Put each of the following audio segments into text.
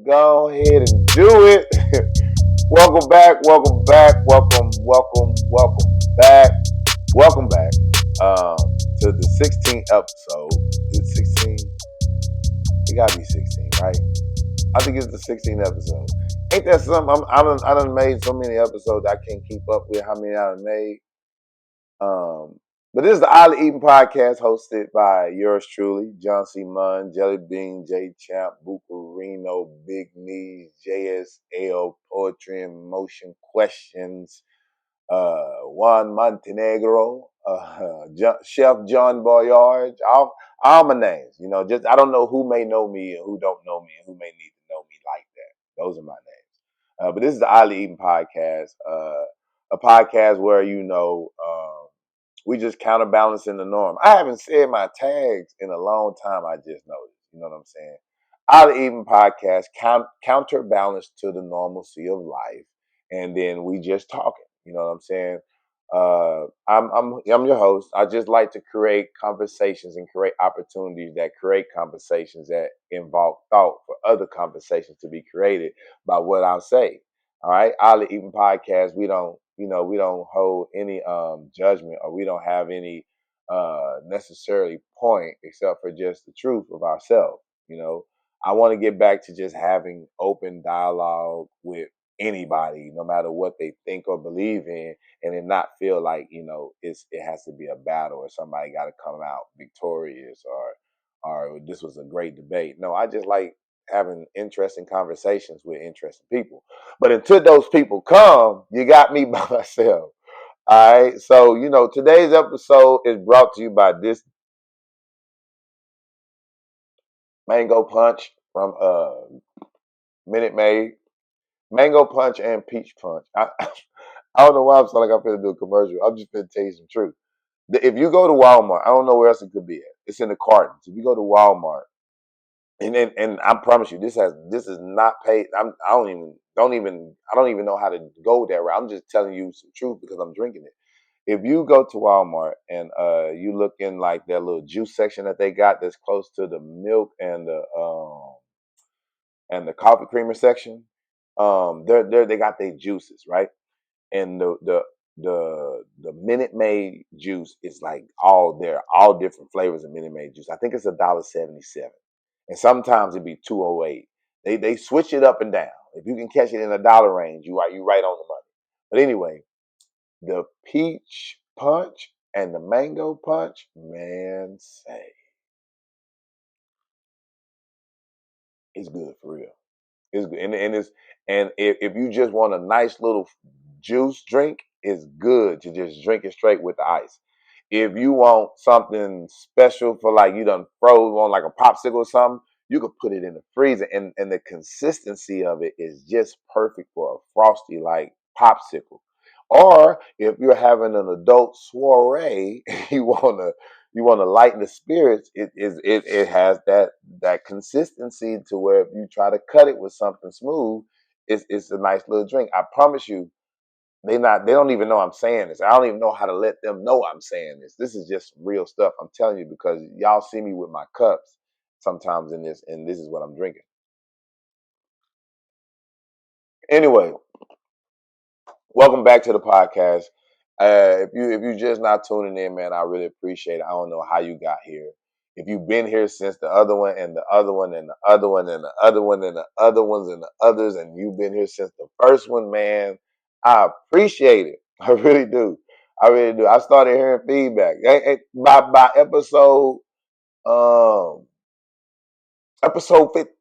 go ahead and do it. Welcome back, welcome back, welcome back, welcome back to the 16th episode. Is it 16? It gotta be 16, right? I think it's the 16th episode. Ain't that something? I done made so many episodes I can't keep up with how many I done made. Um, but this is the Oddly Eaten podcast hosted by yours truly, John C. Munn, Jelly Bean, J Champ, Bucarino, Big Knees, JSL, Poetry and Motion Questions, Juan Montenegro, Chef John Boyard, all my names. You know, just I don't know who may know me and who don't know me and who may need to know me like that. Those are my names. But this is the Oddly Eaten podcast, a podcast where we just counterbalancing the norm. I haven't said my tags in a long time. I just noticed. You know what I'm saying? Oddly Even podcast, counterbalance to the normalcy of life, and then we just talking. You know what I'm saying? I'm your host. I just like to create conversations and create opportunities that create conversations that involve thought for other conversations to be created by what I say. All right, Oddly Even podcast. We don't hold any judgment, or we don't have any necessarily point except for just the truth of ourselves. You know, I want to get back to just having open dialogue with anybody, no matter what they think or believe in, and then not feel like it has to be a battle or somebody got to come out victorious, or this was a great debate. No, I just like having interesting conversations with interesting people. But until those people come, you got me by myself. All right. So, today's episode is brought to you by this mango punch from Minute Maid. Mango punch and peach punch. I don't know why I'm sounding like I'm going to do a commercial. I'm just going to tell you some truth. If you go to Walmart, I don't know where else it could be at. It's in the cartons. If you go to Walmart, and I promise you, this is not paid. I don't even know how to go that route. I'm just telling you some truth because I'm drinking it. If you go to Walmart and you look in like their little juice section that they got that's close to the milk and the coffee creamer section, they got their juices, right? And the Minute Maid juice is like all different flavors of Minute Maid juice. I think it's $1.77, and sometimes it be 2.08. They switch it up and down. If you can catch it in a dollar range, you right on the money. But anyway, the peach punch and the mango punch, man, say it's good for real. It's good, and if you just want a nice little juice drink, it's good to just drink it straight with the ice. If you want something special for like you done froze on like a popsicle or something, you could put it in the freezer, and the consistency of it is just perfect for a frosty like popsicle. Or if you're having an adult soiree, you wanna lighten the spirits. It has that consistency to where if you try to cut it with something smooth, it's a nice little drink. I promise you, they don't even know I'm saying this. I don't even know how to let them know I'm saying this. This is just real stuff. I'm telling you because y'all see me with my cups sometimes in this, and this is what I'm drinking. Anyway, welcome back to the podcast. If you just not tuning in, man, I really appreciate it. I don't know how you got here. If you've been here since the other one and the other one and the other one and the other one and the other ones and the others, and you've been here since the first one, man, I appreciate it. I really do. I really do. I started hearing feedback. By um episode 50,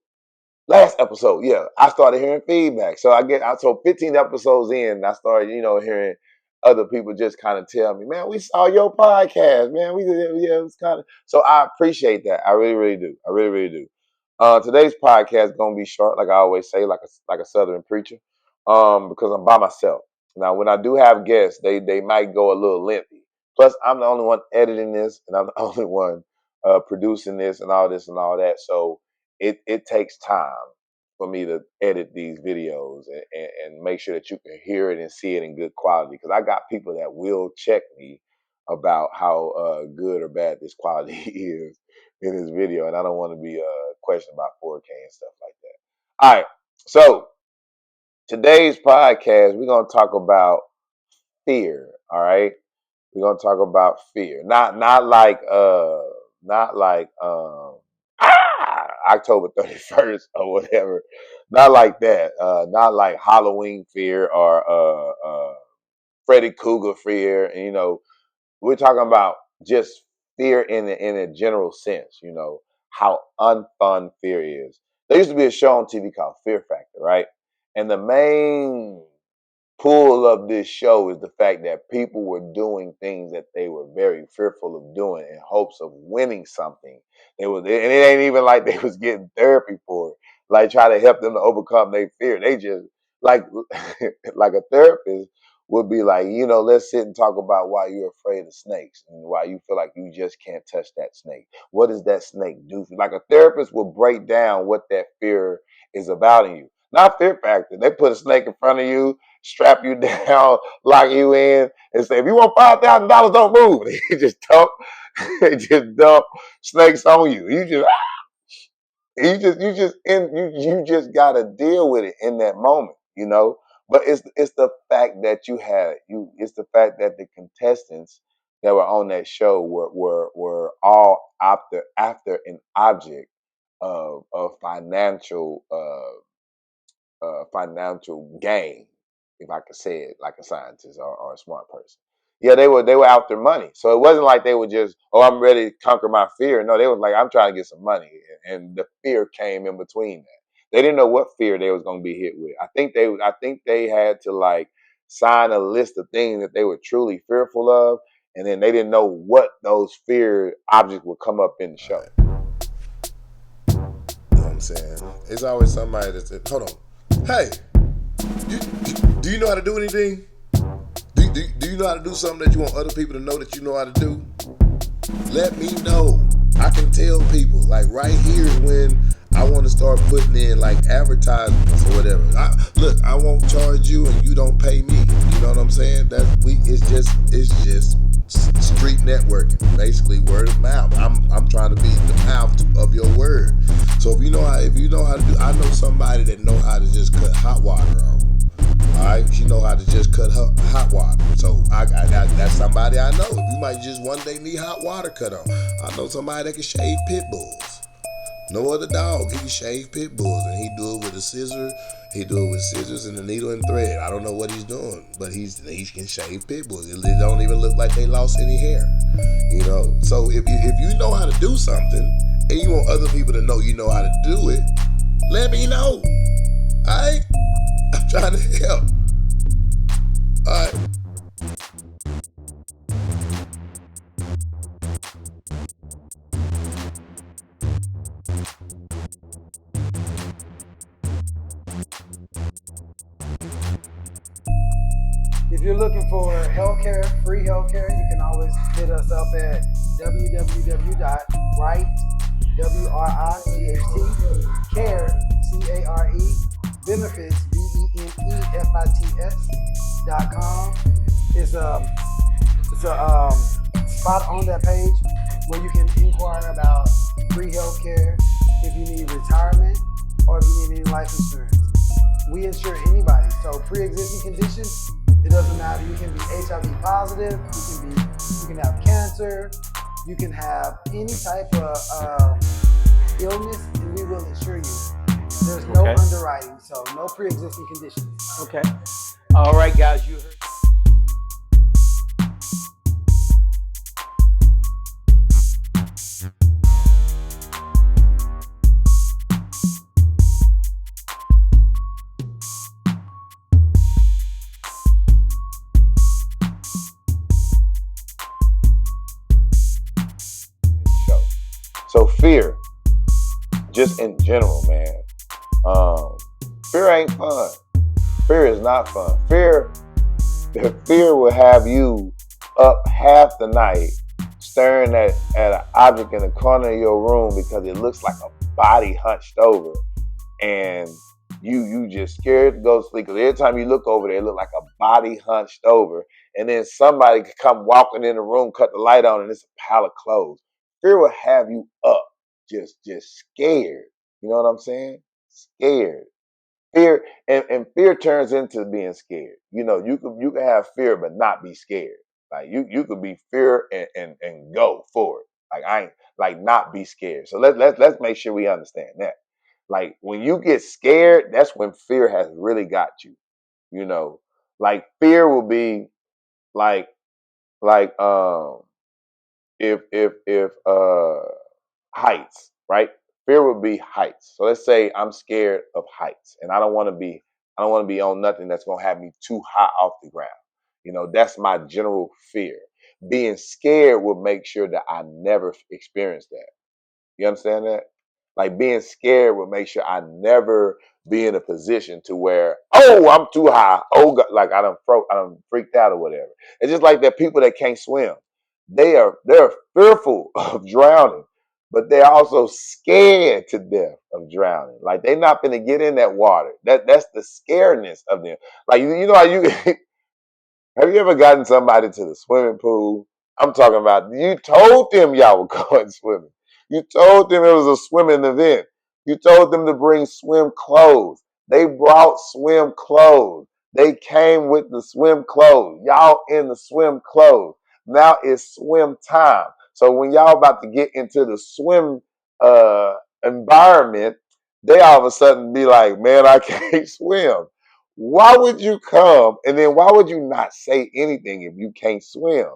last episode, yeah, I started hearing feedback. So 15 episodes in, I started, hearing other people just kind of tell me, man, we saw your podcast, man. We did it, yeah, it was kind of. So I appreciate that. I really, really do. I really, really do. Today's podcast is gonna be short, like I always say, like a Southern preacher, because I'm by myself. Now, when I do have guests, they might go a little lengthy. Plus, I'm the only one editing this, and I'm the only one producing this, and all this and all that. So it takes time for me to edit these videos and make sure that you can hear it and see it in good quality. Because I got people that will check me about how good or bad this quality is in this video, and I don't want to be questioned about 4K and stuff like that. All right. So today's podcast, we're gonna talk about fear. All right. We're gonna talk about fear. Not like October 31st or whatever. Not like that. Not like Halloween fear or Freddy Krueger fear. And, we're talking about just fear in a general sense. How unfun fear is. There used to be a show on TV called Fear Factor, right? And the main pull of this show is the fact that people were doing things that they were very fearful of doing in hopes of winning something. And it ain't even like they was getting therapy for it. Like try to help them to overcome their fear. They just like like a therapist would be like, let's sit and talk about why you're afraid of snakes and why you feel like you just can't touch that snake. What does that snake do for you? Like a therapist will break down what that fear is about in you. Not Fear Factor. They put a snake in front of you, strap you down, lock you in, and say, if you want $5,000, don't move. They just dump snakes on you. You just gotta deal with it in that moment. But it's the fact that it's the fact that the contestants that were on that show were all after an object of financial gain, if I could say it like a scientist or a smart person. Yeah, they were out their money. So it wasn't like they were just, oh, I'm ready to conquer my fear. No, they was like, I'm trying to get some money. And the fear came in between that. They didn't know what fear they was gonna be hit with. I think they had to like sign a list of things that they were truly fearful of, and then they didn't know what those fear objects would come up in the show. You know what I'm saying? It's always somebody that said, hold on. Hey, do you know how to do anything? Do you know how to do something that you want other people to know that you know how to do? Let me know. I can tell people. Like right here is when I want to start putting in like advertisements or whatever. I won't charge you and you don't pay me. You know what I'm saying? It's just street networking, basically word of mouth. I'm trying to be the mouth of your word. So if you know how to do, I know somebody that know how to just cut hot water on. All right, she know how to just cut her hot water. So that's somebody I know. You might just one day need hot water cut on. I know somebody that can shave pit bulls. No other dog. He can shave pit bulls, and he do it with a scissor. He do it with scissors and a needle and thread. I don't know what he's doing, but he can shave pit bulls. It don't even look like they lost any hair. So if you know how to do something and you want other people to know you know how to do it, let me know. Alright? I'm trying to help. Alright. If you're looking for healthcare, free healthcare, you can always hit us up at www.right, WRIGHT, care, CARE, benefits, BENEFITS.com. It's a spot on that page where you can inquire about free healthcare, if you need retirement, or if you need any life insurance. We insure anybody, so pre-existing conditions, it doesn't matter. You can be HIV positive, you can have cancer, you can have any type of illness, and we will insure you. There's no underwriting, so no pre-existing conditions. Okay. All right, guys, you heard. So fear, just in general, man. Fear ain't fun. Fear is not fun. Fear will have you up half the night staring at an object in the corner of your room because it looks like a body hunched over, and you just scared to go to sleep because every time you look over there, it look like a body hunched over, and then somebody could come walking in the room, cut the light on, and it's a pile of clothes. Fear will have you up, just scared. You know what I'm saying? Scared. Fear and fear turns into being scared. You can have fear but not be scared. Like you could be fear and go for it. Like I ain't like not be scared. So let's make sure we understand that. Like when you get scared, that's when fear has really got you. You know, like fear will be like like if heights, right? Fear would be heights. So let's say I'm scared of heights and I don't want to be on nothing that's going to have me too high off the ground. That's my general fear. Being scared will make sure that I never experience that. You understand that? Like being scared would make sure I never be in a position to where, oh, I'm too high. Oh, God, like I done freaked out or whatever. It's just like that people that can't swim. They're fearful of drowning, but they're also scared to death of drowning. Like they're not gonna get in that water. That's the scaredness of them. Like you know how you have you ever gotten somebody to the swimming pool? I'm talking about you told them y'all were going swimming. You told them it was a swimming event. You told them to bring swim clothes. They brought swim clothes. They came with the swim clothes. Y'all in the swim clothes. Now it's swim time. So when y'all about to get into the swim environment, they all of a sudden be like, man, I can't swim. Why would you come and then why would you not say anything if you can't swim?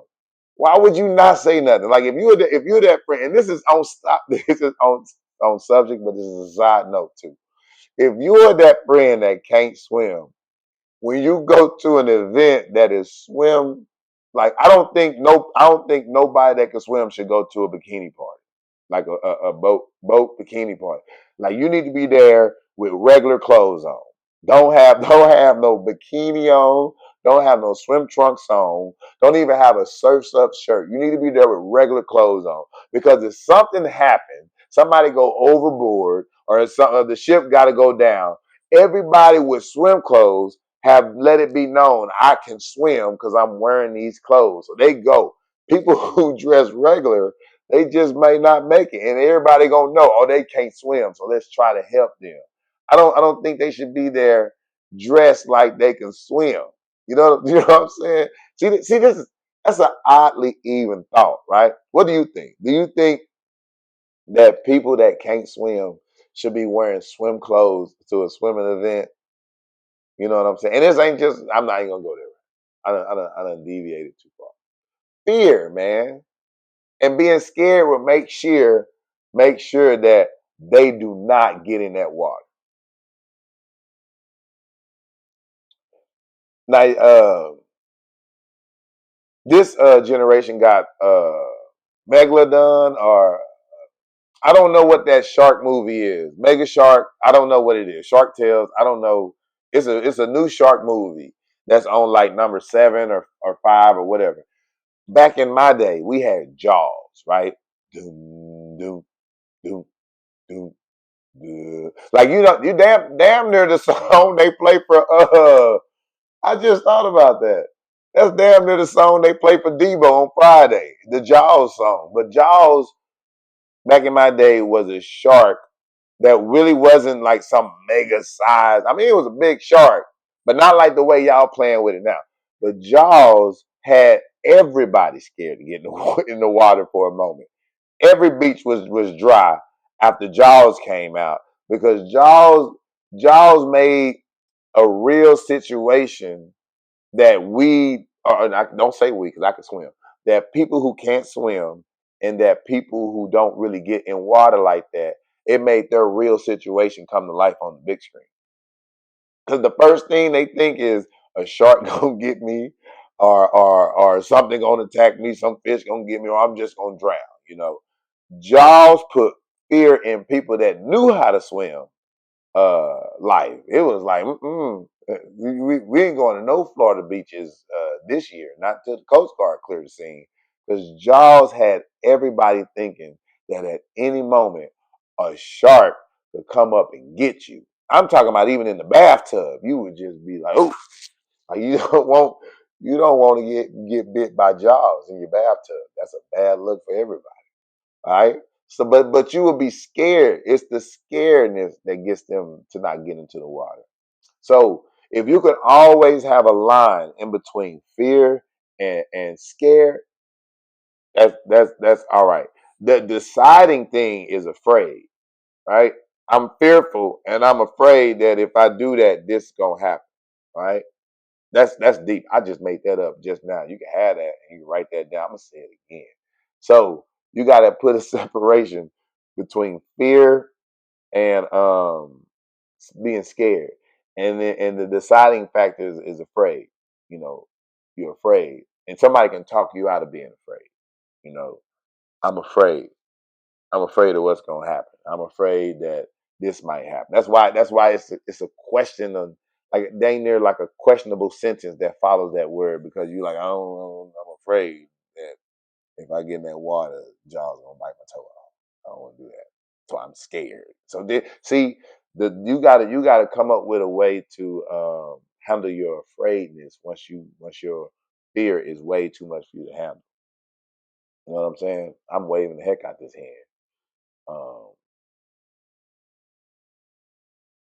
Why would you not say nothing? Like if you're that friend, and this is on stop, this is on subject, but this is a side note too. If you're that friend that can't swim, when you go to an event that is swim, like I don't think nobody that can swim should go to a bikini party, like a boat bikini party. Like you need to be there with regular clothes on. Don't have no bikini on. Don't have no swim trunks on. Don't even have a surfs up shirt. You need to be there with regular clothes on because if something happened, somebody go overboard or the ship got to go down. Everybody with swim clothes have let it be known I can swim because I'm wearing these clothes. So they go. People who dress regular, they just may not make it, and everybody gonna know. Oh, they can't swim, so let's try to help them. I don't think they should be there dressed like they can swim. You know what I'm saying? See, that's an oddly even thought, right? What do you think? Do you think that people that can't swim should be wearing swim clothes to a swimming event? You know what I'm saying? And this ain't just, I'm not even gonna go there. I done deviated too far. Fear, man. And being scared will make sure that they do not get in that water. Now, this generation got Megalodon, or I don't know what that shark movie is. Mega Shark, I don't know what it is. Shark Tales, I don't know. It's a new shark movie that's on like number 7 or 5 or whatever. Back in my day, we had Jaws, right? Doom, doom, doom, doom, doom. Like you damn near the song they play for. I just thought about that. That's damn near the song they play for Debo on Friday, the Jaws song. But Jaws, back in my day, was a shark that really wasn't like some mega size. I mean, it was a big shark, but not like the way y'all playing with it now. But Jaws had everybody scared to get in the water for a moment. Every beach was dry after Jaws came out because Jaws made a real situation that I don't say we because I can swim, that people who can't swim and that people who don't really get in water like that, it made their real situation come to life on the big screen. Because the first thing they think is a shark gonna get me, or something gonna attack me, some fish gonna get me, or I'm just gonna drown. Jaws put fear in people that knew how to swim life. It was like, we ain't going to no Florida beaches this year, not till the Coast Guard cleared the scene, because Jaws had everybody thinking that at any moment a shark could come up and get you. I'm talking about even in the bathtub, you would just be like, oh, like you don't want to get bit by Jaws in your bathtub. That's a bad look for everybody. All right. So, but you will be scared. It's the scaredness that gets them to not get into the water. So if you could always have a line in between fear and scare, that's all right. The deciding thing is afraid, right? I'm fearful and I'm afraid that if I do that, this is gonna happen, right? That's deep. I just made that up just now. You can have that and you can write that down. I'm gonna say it again. So you gotta put a separation between fear and being scared. And the deciding factor is afraid. You know, you're afraid. And somebody can talk you out of being afraid. You know, I'm afraid. I'm afraid of what's gonna happen. I'm afraid that this might happen. That's why it's a question of like dang near like a questionable sentence that follows that word because you're like, I don't know, I'm afraid that if I get in that water, Jaw's gonna bite my toe off. I don't want to do that. So I'm scared. So see, you gotta come up with a way to handle your afraidness once your fear is way too much for you to handle. You know what I'm saying? I'm waving the heck out this hand. Um,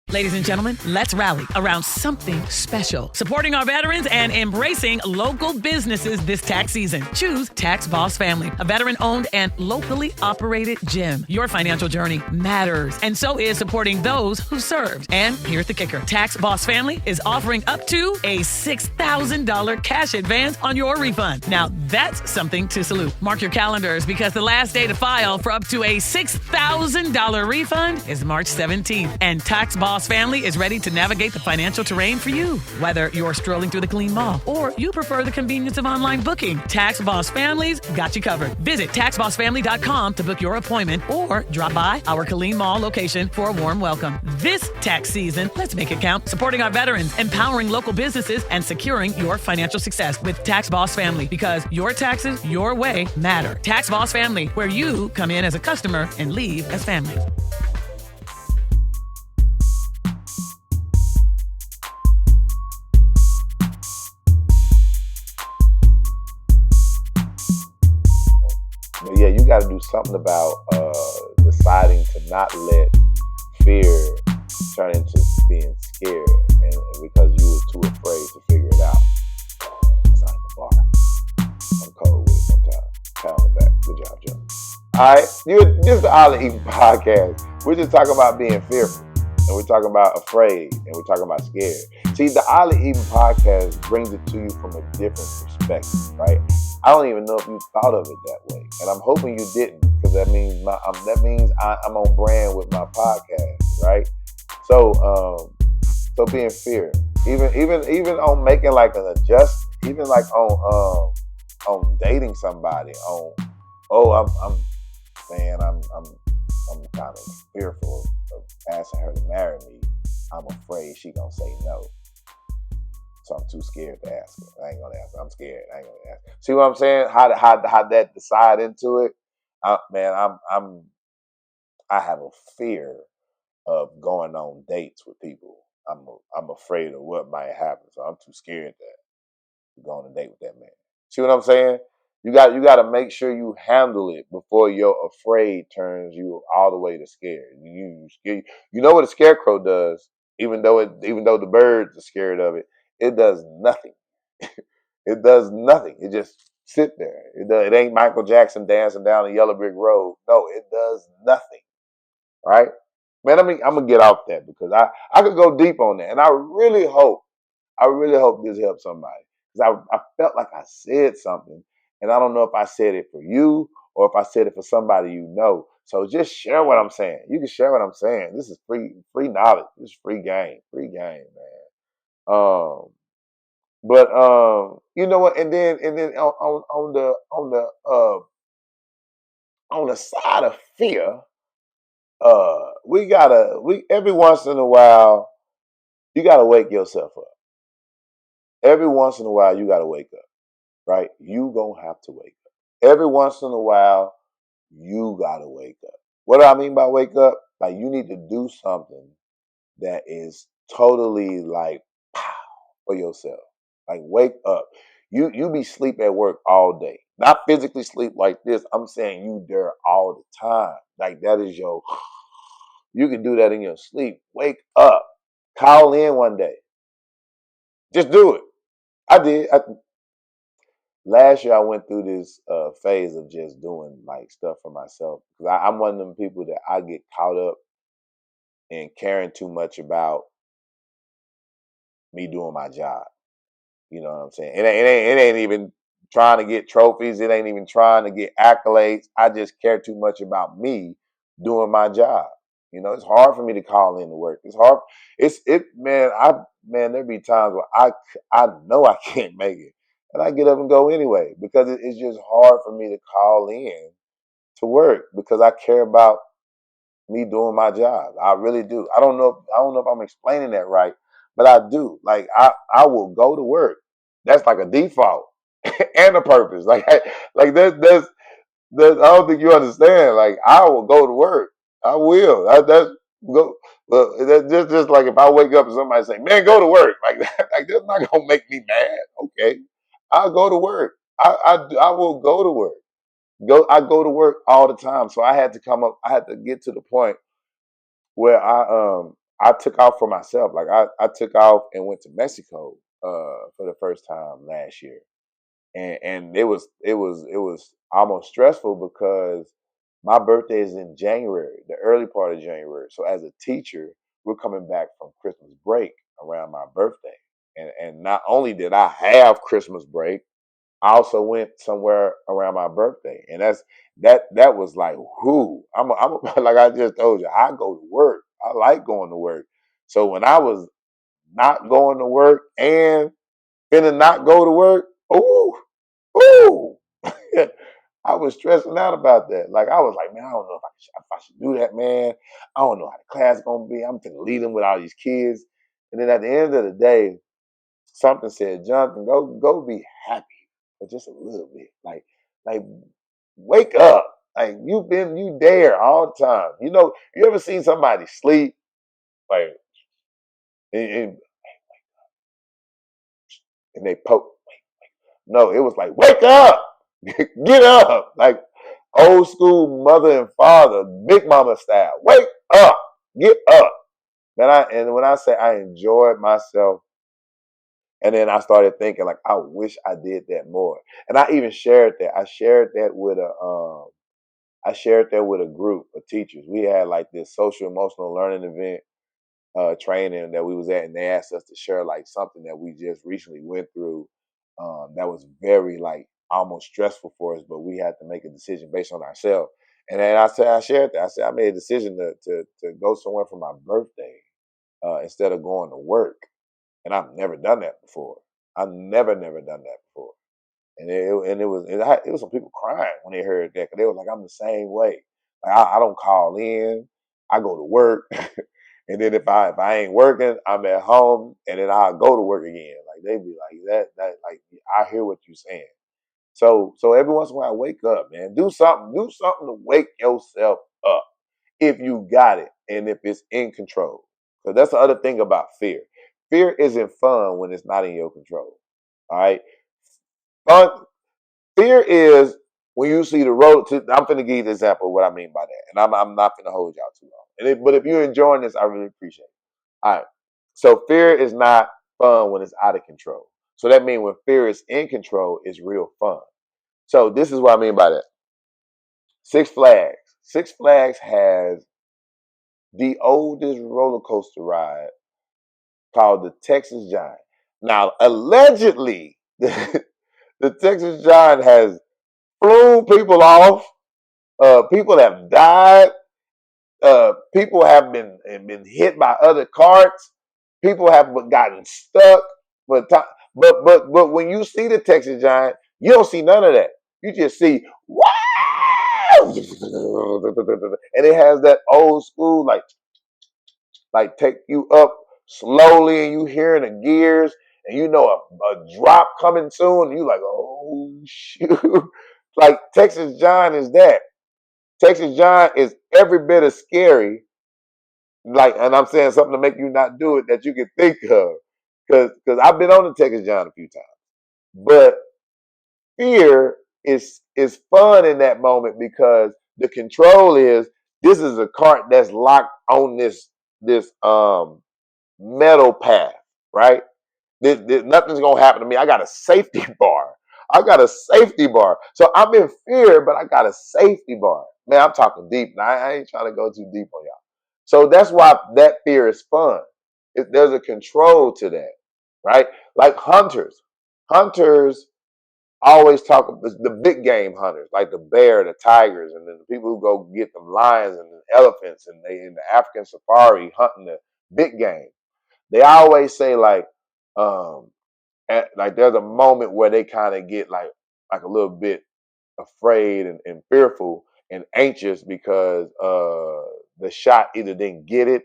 Ladies and gentlemen, let's rally around something special. Supporting our veterans and embracing local businesses this tax season. Choose Tax Boss Family, a veteran-owned and locally operated gym. Your financial journey matters, and so is supporting those who served. And here's the kicker. Tax Boss Family is offering up to a $6,000 cash advance on your refund. Now, that's something to salute. Mark your calendars because the last day to file for up to a $6,000 refund is March 17th, and Tax Boss Family is ready to navigate the financial terrain for you. Whether you're strolling through the clean mall or you prefer the convenience of online booking, Tax Boss Family's got you covered. Visit taxbossfamily.com to book your appointment or drop by our Killeen Mall location for a warm welcome. This tax season, let's make it count. Supporting our veterans, empowering local businesses, and securing your financial success with Tax Boss Family because your taxes, your way matter. Tax Boss Family, where you come in as a customer and leave as family. But yeah, you got to do something about deciding to not let fear turn into being scared, and because you were too afraid to figure it out. It's like the bar. I'm cold with it sometimes. Pat on the back. Good job, Joe. All right, this is the Olive Eating Podcast. We're just talking about being fearful, and we're talking about afraid, and we're talking about scared. See, the Olive Eating Podcast brings it to you from a different perspective, right? I don't even know if you thought of it that way, and I'm hoping you didn't, because that means I'm on brand with my podcast, right? So being fear, even on making like an adjustment, even like on dating somebody, I'm kind of fearful of asking her to marry me. I'm afraid she gonna say no. So I'm too scared to ask her. I ain't gonna ask her. I'm scared. I ain't gonna ask her. See what I'm saying? How that decide into it? I have a fear of going on dates with people. I'm afraid of what might happen. So I'm too scared to go on a date with that man. See what I'm saying? You got to make sure you handle it before your afraid turns you all the way to scared. You know what a scarecrow does? Even though the birds are scared of it, it does nothing. It does nothing. It just sit there. It ain't Michael Jackson dancing down the yellow brick road. No, it does nothing. Right? Man, I'm gonna get off that because I could go deep on that, and I really hope this helps somebody because I felt like I said something, and I don't know if I said it for you or if I said it for somebody you know. So just share what I'm saying. You can share what I'm saying. This is free knowledge. This is free game, man. But you know what? And then on the side of fear, we every once in a while you gotta wake yourself up. Every once in a while you gotta wake up. Right? You gonna have to wake up. Every once in a while, you gotta wake up. What do I mean by wake up? Like you need to do something that is totally like pow for yourself. Like wake up. You be sleep at work all day. Not physically sleep like this. I'm saying you there all the time. Like that is your you can do that in your sleep. Wake up. Call in one day. Just do it. I did. Last year I went through this phase of just doing like stuff for myself because I'm one of them people that I get caught up in caring too much about me doing my job. You know what I'm saying? It ain't even trying to get trophies. It ain't even trying to get accolades. I just care too much about me doing my job. You know, it's hard for me to call in to work. It's hard. Man, there be times where I know I can't make it, and I get up and go anyway because it's just hard for me to call in to work because I care about me doing my job. I really do. I don't know if I'm explaining that right, but I do. Like I will go to work. That's like a default and a purpose. Like there's I don't think you understand. Like I will go to work. I will. That's go. Well, that's just like if I wake up and somebody say, "Man, go to work," like that. Like that's not gonna make me mad. Okay, I'll go to work. I will go to work. I go to work all the time. So I had to come up. I had to get to the point where I took off for myself. Like I took off and went to Mexico for the first time last year. And it was almost stressful because my birthday is in January, the early part of January. So as a teacher, we're coming back from Christmas break around my birthday. And not only did I have Christmas break, I also went somewhere around my birthday, and that was like, whoo! Like I just told you, I go to work. I like going to work. So when I was not going to work and finna not go to work, ooh, ooh, I was stressing out about that. Like I was like, man, I don't know if I should do that, man. I don't know how the class gonna be. I'm finna lead them with all these kids, and then at the end of the day, something said, Jonathan, go be happy, but just a little bit. Like wake up. Like you there all the time. You know, you ever seen somebody sleep? Like and, and they poke. No, it was like, wake up, get up. Like old school mother and father, big mama style. Wake up, get up. And when I say I enjoyed myself. And then I started thinking, like, I wish I did that more. And I even shared that. I shared that with a group of teachers. We had like this social emotional learning event training that we was at, and they asked us to share like something that we just recently went through that was very like almost stressful for us, but we had to make a decision based on ourselves. And then I shared that. I said I made a decision to go somewhere for my birthday instead of going to work. And I've never done that before. I've never done that before. It was some people crying when they heard that because they were like, I'm the same way. Like I don't call in. I go to work, and then if I ain't working, I'm at home, and then I'll go to work again. Like they be like that like I hear what you're saying. So every once in a while, wake up, man. Do something to wake yourself up if you got it and if it's in control. Because that's the other thing about fear. Fear isn't fun when it's not in your control. All right. Fun, fear is when you see the road to. I'm finna give you an example of what I mean by that, and I'm not finna hold y'all too long. But if you're enjoying this, I really appreciate it. All right. So fear is not fun when it's out of control. So that means when fear is in control, it's real fun. So this is what I mean by that. Six Flags. Six Flags has the oldest roller coaster ride called the Texas Giant. Now, allegedly, the Texas Giant has flown people off. People have died. People have been hit by other carts. People have gotten stuck. But when you see the Texas Giant, you don't see none of that. You just see wow, and it has that old school like take you up slowly, and you hearing the gears, and you know a drop coming soon, and you like, oh shoot. Like Texas Giant is that. Texas Giant is every bit as scary, like, and I'm saying something to make you not do it that you can think of. Because I've been on the Texas Giant a few times. But fear is fun in that moment because the control is this is a cart that's locked on this metal path, right? Nothing's gonna happen to me. I got a safety bar. I got a safety bar. So I'm in fear, but I got a safety bar. Man, I'm talking deep. Now, I ain't trying to go too deep on y'all. So that's why that fear is fun. There's a control to that, right? Like hunters. Hunters always talk about the big game hunters, like the bear, the tigers, and then the people who go get them lions and the elephants, and they in the African safari hunting the big game. They always say um, like there's a moment where they kind of get like a little bit afraid and fearful and anxious because the shot either didn't get it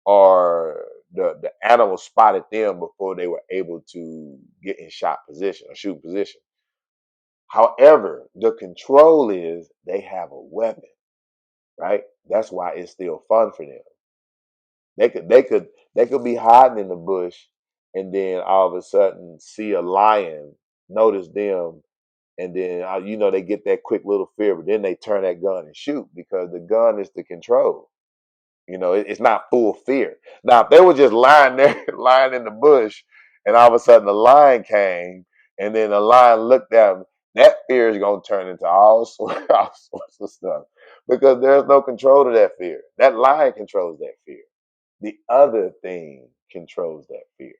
or the animal spotted them before they were able to get in shot position or shoot position. However, the control is they have a weapon, right? That's why it's still fun for them. They could be hiding in the bush and then all of a sudden see a lion, notice them, and then they get that quick little fear, but then they turn that gun and shoot because the gun is the control. It's not full fear. Now, if they were just lying there, lying in the bush, and all of a sudden the lion came, and then the lion looked at them, that fear is going to turn into all sorts of stuff because there's no control to that fear. That lion controls that fear. The other thing controls that fear.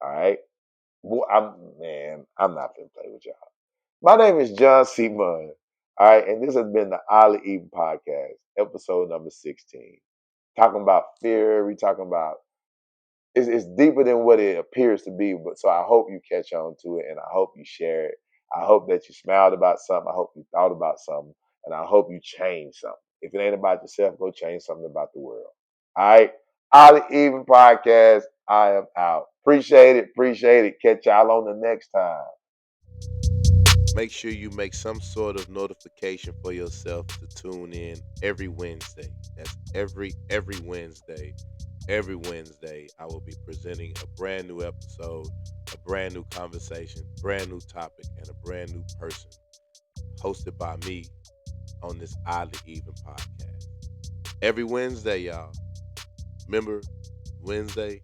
All right. Well, I'm not gonna play with y'all. My name is JonMon. All right, and this has been the Oddly Even Podcast, episode number 16. Talking about fear, we talking about it's deeper than what it appears to be. But so I hope you catch on to it, and I hope you share it. I hope that you smiled about something. I hope you thought about something, and I hope you change something. If it ain't about yourself, go change something about the world. All right, Oddly Even Podcast. I am out. Appreciate it. Appreciate it. Catch y'all on the next time. Make sure you make some sort of notification for yourself to tune in every Wednesday. That's every Wednesday. Every Wednesday, I will be presenting a brand new episode, a brand new conversation, brand new topic, and a brand new person, hosted by me on this Oddly Even podcast. Every Wednesday, y'all. Remember, Wednesday,